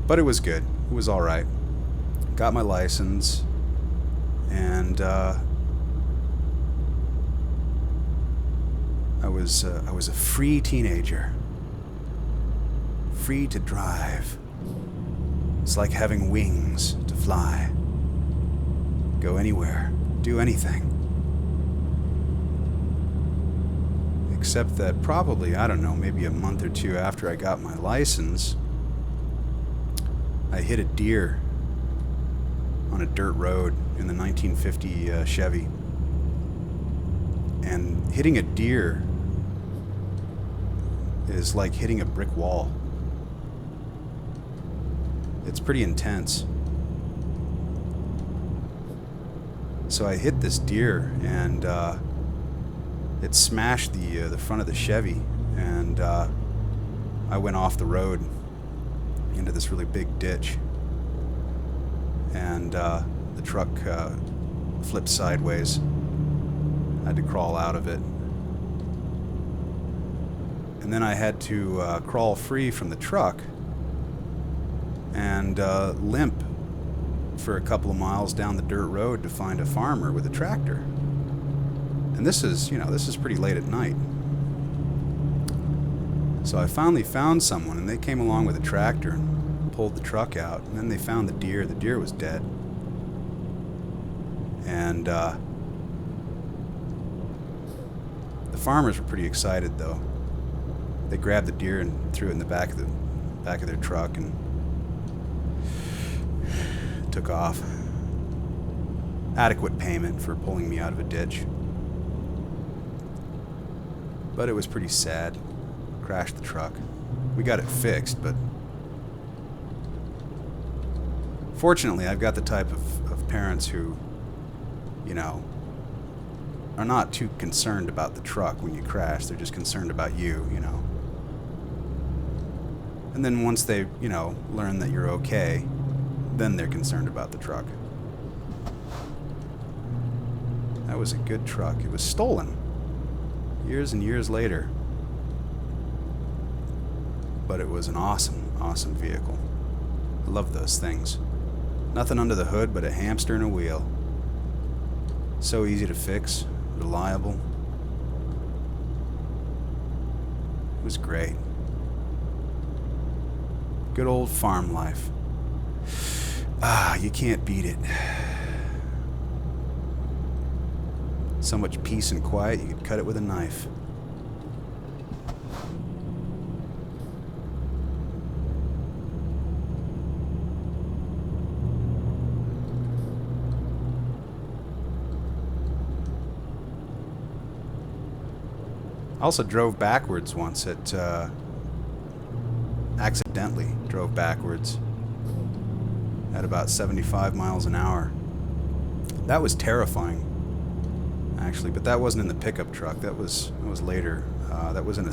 But it was good. It was all right. Got my license, and I was a free teenager, free to drive. It's like having wings to fly, go anywhere, do anything. Except that probably, I don't know, maybe a month or two after I got my license, I hit a deer on a dirt road in the 1950 Chevy. And hitting a deer is like hitting a brick wall. It's pretty intense. So I hit this deer, and it smashed the front of the Chevy, and I went off the road into this really big ditch, and the truck flipped sideways. I had to crawl out of it, and then I had to crawl free from the truck and limp for a couple of miles down the dirt road to find a farmer with a tractor. And this is pretty late at night. So I finally found someone, and they came along with a tractor and pulled the truck out, and then they found the deer. The deer was dead. And the farmers were pretty excited, though. They grabbed the deer and threw it in the back of their truck and took off. Adequate payment for pulling me out of a ditch. But it was pretty sad. Crashed the truck. We got it fixed, but fortunately I've got the type of parents who, are not too concerned about the truck when you crash. They're just concerned about you. And then once they, learn that you're okay, then they're concerned about the truck. That was a good truck. It was stolen years and years later. But it was an awesome, awesome vehicle. I love those things. Nothing under the hood but a hamster and a wheel. So easy to fix, reliable. It was great. Good old farm life. You can't beat it. So much peace and quiet, you could cut it with a knife. I also drove backwards once accidentally drove backwards at about 75 miles an hour. That was terrifying, actually, but that wasn't in the pickup truck. That was later. That was in a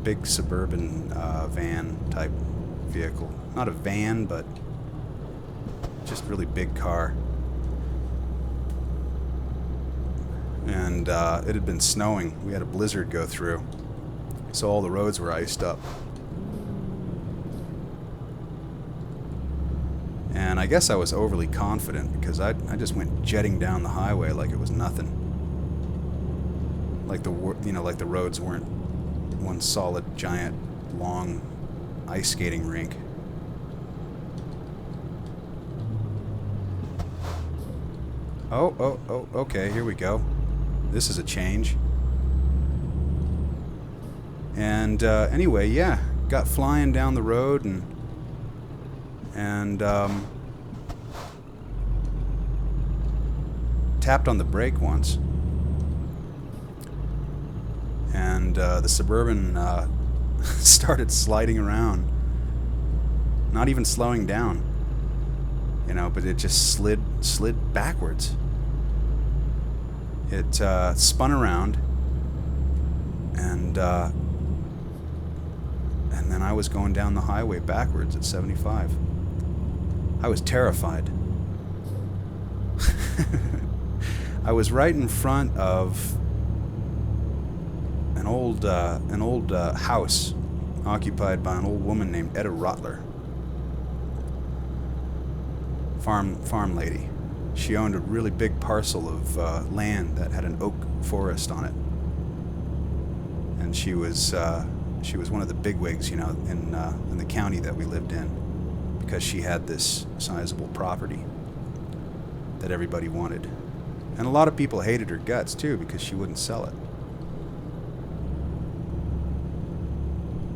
big suburban van type vehicle. Not a van, but just really big car. And it had been snowing. We had a blizzard go through, so all the roads were iced up. And I guess I was overly confident because I just went jetting down the highway like it was nothing. Like the roads weren't one solid giant long ice skating rink. Oh, okay, here we go. This is a change. And anyway, yeah, got flying down the road and tapped on the brake once. And the Suburban started sliding around, not even slowing down, but it just slid backwards. It spun around, and then I was going down the highway backwards at 75. I was terrified. I was right in front of an old house occupied by an old woman named Etta Rotler. farm lady. She owned a really big parcel of land that had an oak forest on it, and she was one of the bigwigs, you know, in the county that we lived in, because she had this sizable property that everybody wanted, and a lot of people hated her guts too because she wouldn't sell it.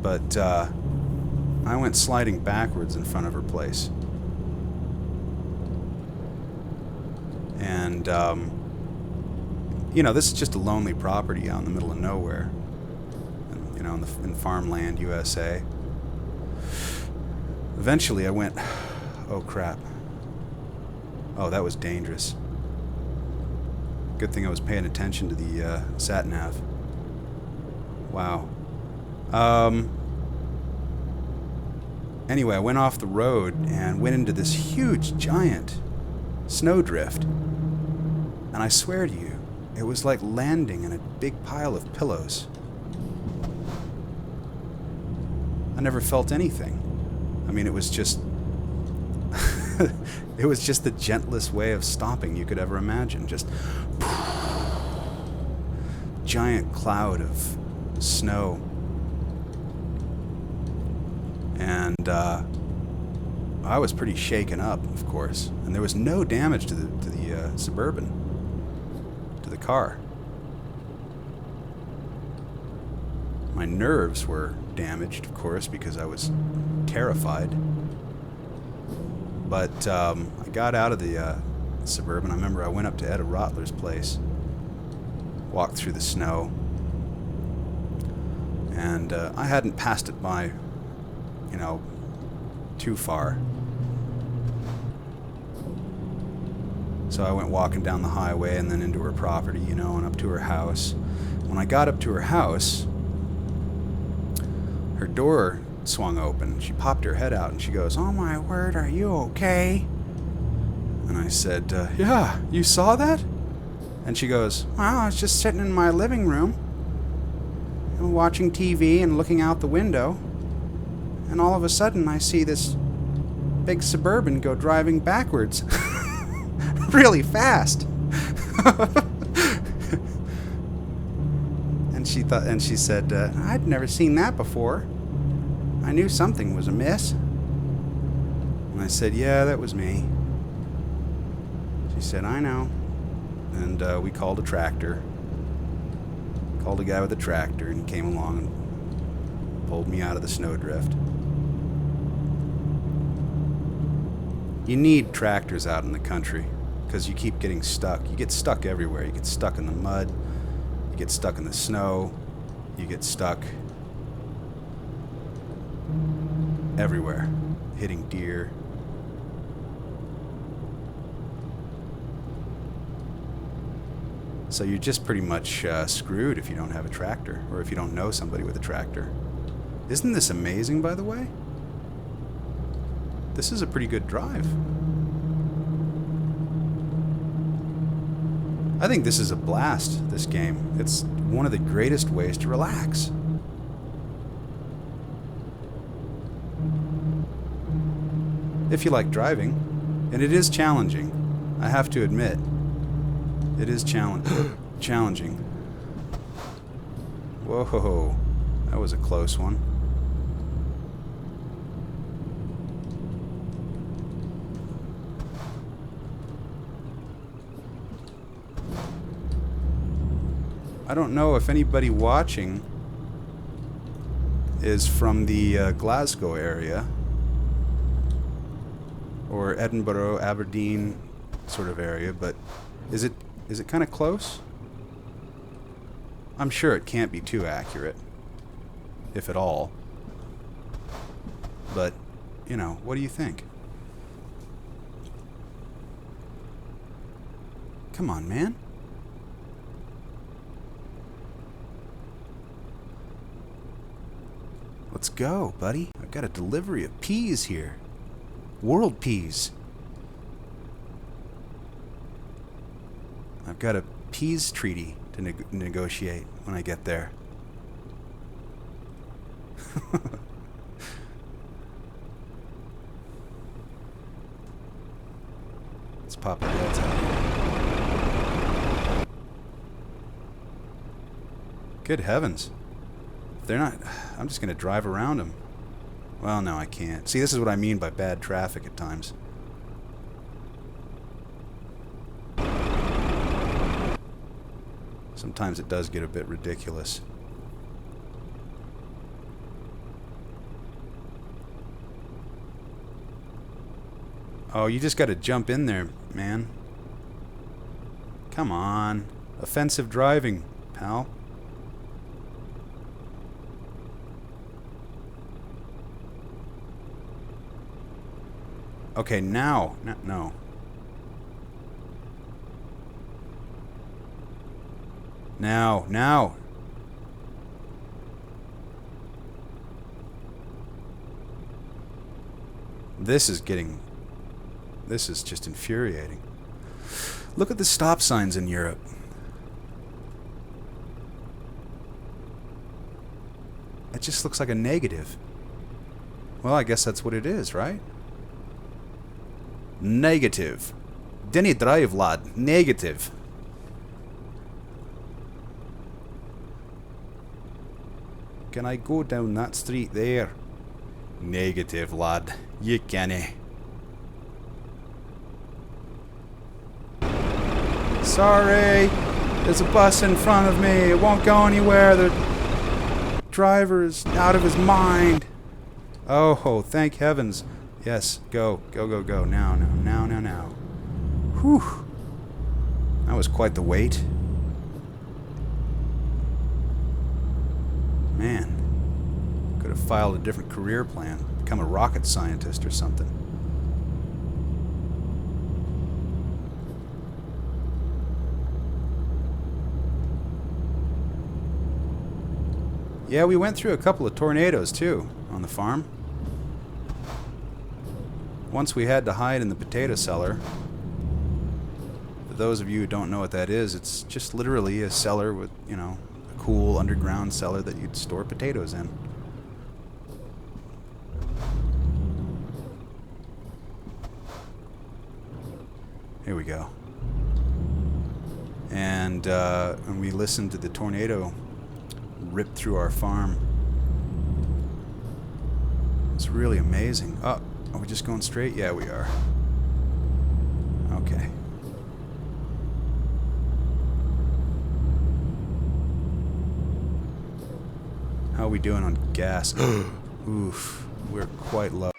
But I went sliding backwards in front of her place. And, you know, this is just a lonely property out in the middle of nowhere. And, you know, in farmland, USA. Eventually I went, oh crap. Oh, that was dangerous. Good thing I was paying attention to the sat-nav. Wow. Anyway, I went off the road and went into this huge, giant snowdrift. And I swear to you, it was like landing in a big pile of pillows. I never felt anything. I mean, it was just... it was just the gentlest way of stopping you could ever imagine. Just... giant cloud of snow. And I was pretty shaken up, of course, and there was no damage to the Suburban, to the car. My nerves were damaged, of course, because I was terrified. But I got out of the Suburban. I remember I went up to Etta Rotler's place, walked through the snow, and I hadn't passed it by, you know, too far. So I went walking down the highway and then into her property, you know, and up to her house. When I got up to her house, her door swung open. She popped her head out and she goes, "Oh my word, are you okay?" And I said, "Yeah, you saw that?" And she goes, "Well, I was just sitting in my living room, you know, watching TV and looking out the window. And all of a sudden, I see this big Suburban go driving backwards, really fast." And she said, "I'd never seen that before. I knew something was amiss." And I said, "Yeah, that was me." She said, "I know." And we called a tractor. Called a guy with a tractor, and he came along and pulled me out of the snowdrift. You need tractors out in the country because you keep getting stuck. You get stuck everywhere. You get stuck in the mud. You get stuck in the snow. You get stuck everywhere, hitting deer. So you're just pretty much screwed if you don't have a tractor, or if you don't know somebody with a tractor. Isn't this amazing, by the way? This is a pretty good drive. I think this is a blast, this game. It's one of the greatest ways to relax. If you like driving, and it is challenging, I have to admit. It is challenging. Whoa, that was a close one. I don't know if anybody watching is from the Glasgow area or Edinburgh, Aberdeen sort of area, but is it kind of close? I'm sure it can't be too accurate, if at all. But, you know, what do you think? Come on, man. Let's go, buddy. I've got a delivery of peas here. World peas. I've got a peas treaty to negotiate when I get there. pop their heads out. Good heavens. If they're not... I'm just going to drive around them. Well, no, I can't. See, this is what I mean by bad traffic at times. Sometimes it does get a bit ridiculous. Oh, you just got to jump in there, man. Come on. Offensive driving, pal. Okay, now. No. Now. This is just infuriating. Look at the stop signs in Europe. It just looks like a negative. Well, I guess that's what it is, right? Negative. Denny drive, lad. Negative. Can I go down that street there? Negative, lad. You canna. Sorry. There's a bus in front of me. It won't go anywhere. The driver is out of his mind. Oh, thank heavens. Yes, go. Now. Whew. That was quite the wait. Man. Could have filed a different career plan. Become a rocket scientist or something. Yeah, we went through a couple of tornadoes, too, on the farm. Once we had to hide in the potato cellar. For those of you who don't know what that is, it's just literally a cellar with, you know, a cool underground cellar that you'd store potatoes in. Here we go. And we listened to the tornado rip through our farm. It's really amazing. Oh, are we just going straight? Yeah, we are. Okay. How are we doing on gas? Oof, we're quite low.